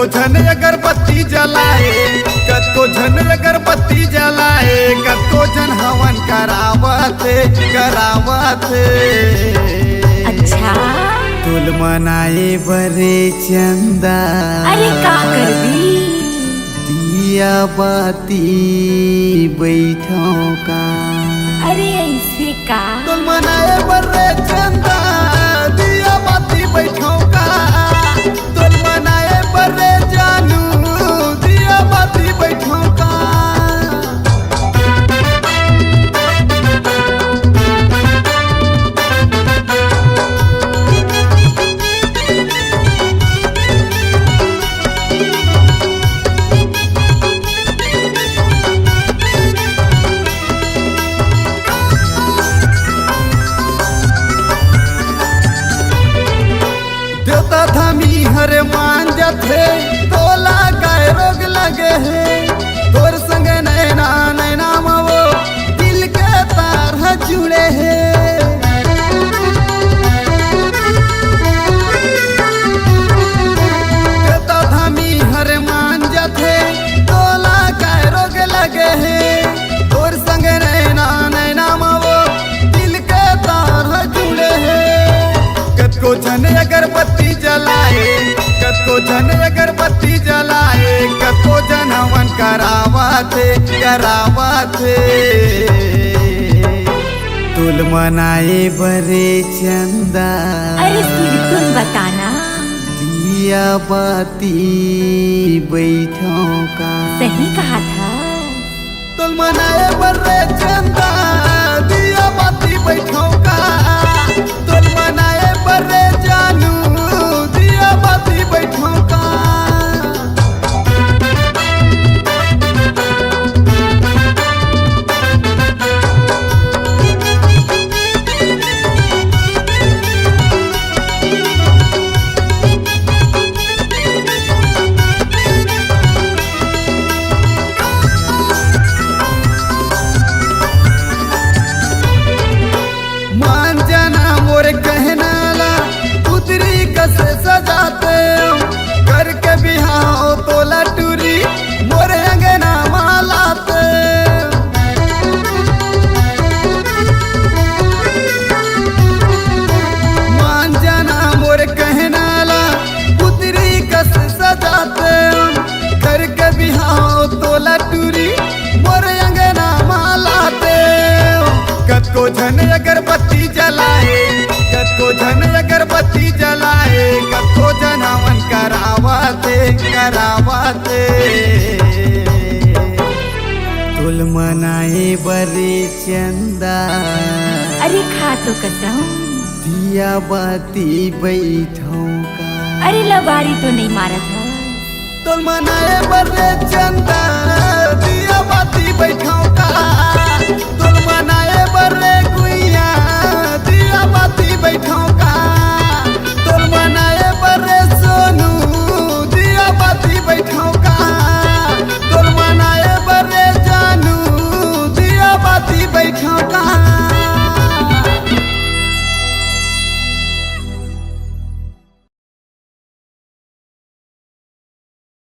कतो झन अगरबत्ती जलाए, कतो झन अगरबत्ती जलाए, कतो झन हवन करावते करावते। अच्छा तुल मनाए बरे चंदा, अरे का करबी दिया बाती बैठो का। अरे ऐसे का तुल मनाए बरे चंदा, दिया बाती बैठो का। तुल मनाए बरे जानू, दिया बाती बैठो का। देवता धामी हर मान जाते, तोला काय रोग लगे है। तोर संग नैना नैना वो दिल के तार है जुड़े है। देवता धामी हर मान जाते, तोला काय रोग लगे है। तोर संग नैना नैना वो दिल के तार है जुड़े है। कतको झन अगरबत्ती जलाए, कतको झन अगरबत्ती जलाए, कतको झन हवन करावते करावते। तुल मनाए बरे चंदा, अरे फिर तुम बताना दिया बाती बैठो का। सही कहा था। तुल मनाए बरे चंदा, दिया बाती बैठो का। तुल मनाए बरे जानू, दिया बाती बैठो का। मान जाना मोर कहना ला, उतरी कसे सजाते करके बिहाओ तोला टूरी मोर अंगना मालाते। मान जाना मोर कहना ला, उतरी कसे सजाते करके बिहाओ तोला टूरी मोर अंगना मालाते। कतको झन अगरबत्ती जलाए, कतको झन अगरबत्ती जलाए, कतको झन हवन करावते करावते। तुल मनाए बरे चंदा, अरे खा तो कसम दिया बाती बैठो का। अरे लबाड़ी तो नहीं मारा था। तुल मनाए बरे चंदा, दिया बाती बैठो